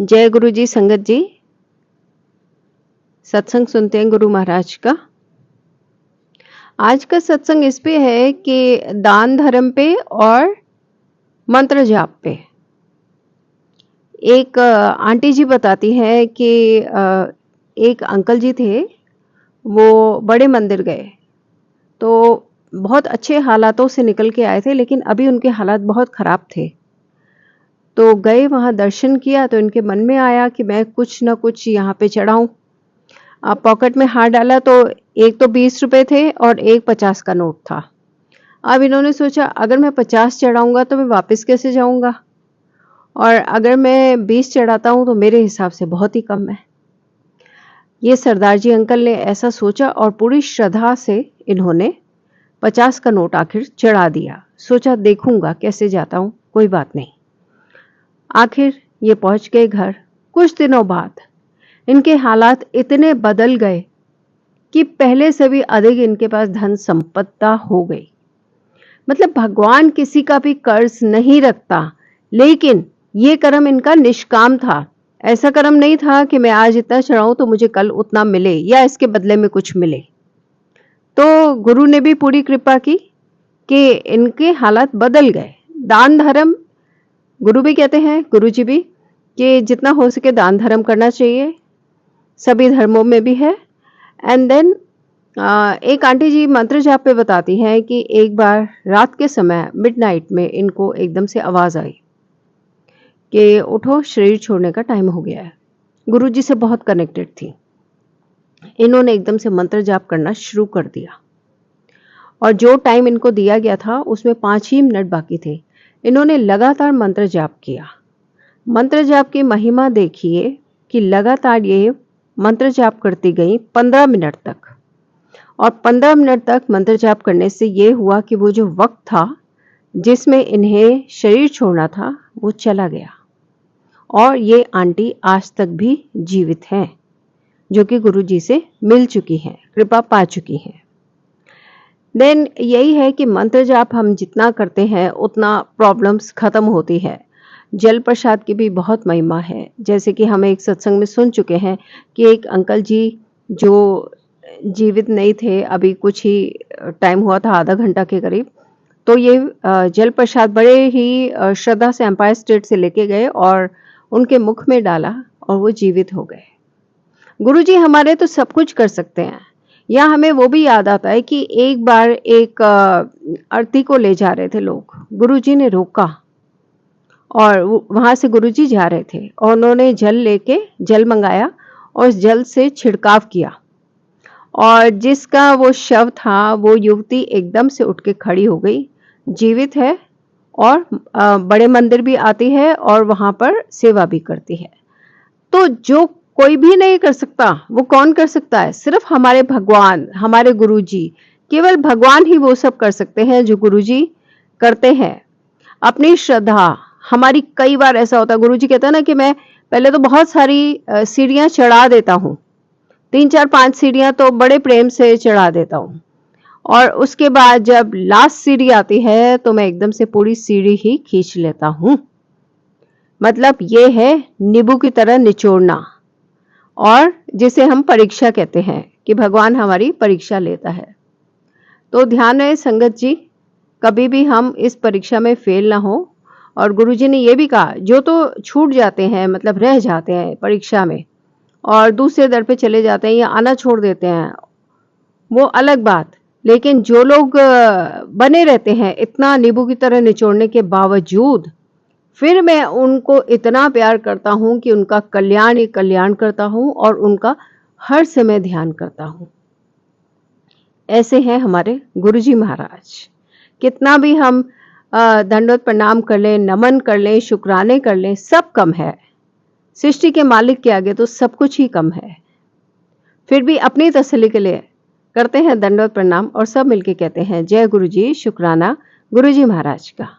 जय गुरु जी। संगत जी, सत्संग सुनते हैं गुरु महाराज का। आज का सत्संग इस पे है कि दान धर्म पे और मंत्र जाप पे। एक आंटी जी बताती हैं कि एक अंकल जी थे, वो बड़े मंदिर गए तो बहुत अच्छे हालातों से निकल के आए थे, लेकिन अभी उनके हालात बहुत खराब थे। तो गए वहां, दर्शन किया तो इनके मन में आया कि मैं कुछ ना कुछ यहाँ पे चढ़ाऊं। पॉकेट में हाथ डाला तो एक तो 20 रुपए थे और एक 50 का नोट था। अब इन्होंने सोचा अगर मैं 50 चढ़ाऊंगा तो मैं वापस कैसे जाऊंगा, और अगर मैं 20 चढ़ाता हूं तो मेरे हिसाब से बहुत ही कम है। ये सरदार जी अंकल ने ऐसा सोचा और पूरी श्रद्धा से इन्होंने 50 का नोट आखिर चढ़ा दिया। सोचा देखूंगा कैसे जाता हूं, कोई बात नहीं। आखिर ये पहुंच गए घर। कुछ दिनों बाद इनके हालात इतने बदल गए कि पहले से भी अधिक इनके पास धन संपत्ता हो गई। मतलब भगवान किसी का भी कर्ज नहीं रखता, लेकिन ये कर्म इनका निष्काम था। ऐसा कर्म नहीं था कि मैं आज इतना चढ़ाऊं तो मुझे कल उतना मिले या इसके बदले में कुछ मिले। तो गुरु ने भी पूरी कृपा की कि इनके हालात बदल गए। दान धर्म, गुरु भी कहते हैं, गुरु जी भी, कि जितना हो सके दान धर्म करना चाहिए, सभी धर्मों में भी है। एंड देन एक आंटी जी मंत्र जाप पे बताती हैं कि एक बार रात के समय मिडनाइट में इनको एकदम से आवाज आई कि उठो, शरीर छोड़ने का टाइम हो गया है। गुरु जी से बहुत कनेक्टेड थी। इन्होंने एकदम से मंत्र जाप करना शुरू कर दिया और जो टाइम इनको दिया गया था उसमें 5 ही मिनट बाकी थे। इन्होंने लगातार मंत्र जाप किया। मंत्र जाप की महिमा देखिए कि लगातार ये मंत्र जाप करती गई 15 मिनट तक, और 15 मिनट तक मंत्र जाप करने से ये हुआ कि वो जो वक्त था जिसमें इन्हें शरीर छोड़ना था वो चला गया। और ये आंटी आज तक भी जीवित हैं, जो कि गुरु जी से मिल चुकी हैं, कृपा पा चुकी हैं। देन यही है कि मंत्र जाप हम जितना करते हैं उतना प्रॉब्लम्स खत्म होती है। जल प्रसाद की भी बहुत महिमा है। जैसे कि हम एक सत्संग में सुन चुके हैं कि एक अंकल जी जो जीवित नहीं थे, अभी कुछ ही टाइम हुआ था, आधा घंटा के करीब, तो ये जल प्रसाद बड़े ही श्रद्धा से एम्पायर स्टेट से लेके गए और उनके मुख में डाला और वो जीवित हो गए। गुरुजी हमारे तो सब कुछ कर सकते हैं। या हमें वो भी याद आता है कि एक बार एक अर्थी को ले जा रहे थे लोग, गुरुजी ने रोका और वहां से गुरुजी जा रहे थे और उन्होंने जल मंगाया और उस जल से छिड़काव किया, और जिसका वो शव था वो युवती एकदम से उठ के खड़ी हो गई, जीवित है, और बड़े मंदिर भी आती है और वहां पर सेवा भी करती है। तो जो कोई भी नहीं कर सकता वो कौन कर सकता है? सिर्फ हमारे भगवान, हमारे गुरुजी। केवल भगवान ही वो सब कर सकते हैं जो गुरुजी करते हैं। अपनी श्रद्धा, हमारी कई बार ऐसा होता है, गुरुजी कहता है ना कि मैं पहले तो बहुत सारी सीढ़ियां चढ़ा देता हूँ, 3 4 5 सीढ़ियां तो बड़े प्रेम से चढ़ा देता हूँ, और उसके बाद जब लास्ट सीढ़ी आती है तो मैं एकदम से पूरी सीढ़ी ही खींच लेता हूँ। मतलब ये है नींबू की तरह निचोड़ना, और जिसे हम परीक्षा कहते हैं कि भगवान हमारी परीक्षा लेता है। तो ध्यान रहे संगत जी, कभी भी हम इस परीक्षा में फेल ना हो। और गुरुजी ने ये भी कहा, जो तो छूट जाते हैं, मतलब रह जाते हैं परीक्षा में और दूसरे दर पे चले जाते हैं या आना छोड़ देते हैं, वो अलग बात, लेकिन जो लोग बने रहते हैं इतना नींबू की तरह निचोड़ने के बावजूद, फिर मैं उनको इतना प्यार करता हूं कि उनका कल्याण ही कल्याण करता हूं और उनका हर समय ध्यान करता हूं। ऐसे हैं हमारे गुरुजी महाराज। कितना भी हम दंडवत प्रणाम कर लें, नमन कर लें, शुक्राने कर लें, सब कम है। सृष्टि के मालिक के आगे तो सब कुछ ही कम है। फिर भी अपनी तसल्ली के लिए करते हैं दंडवत प्रणाम और सब मिलके कहते हैं जय गुरुजी, शुक्राना गुरुजी महाराज का।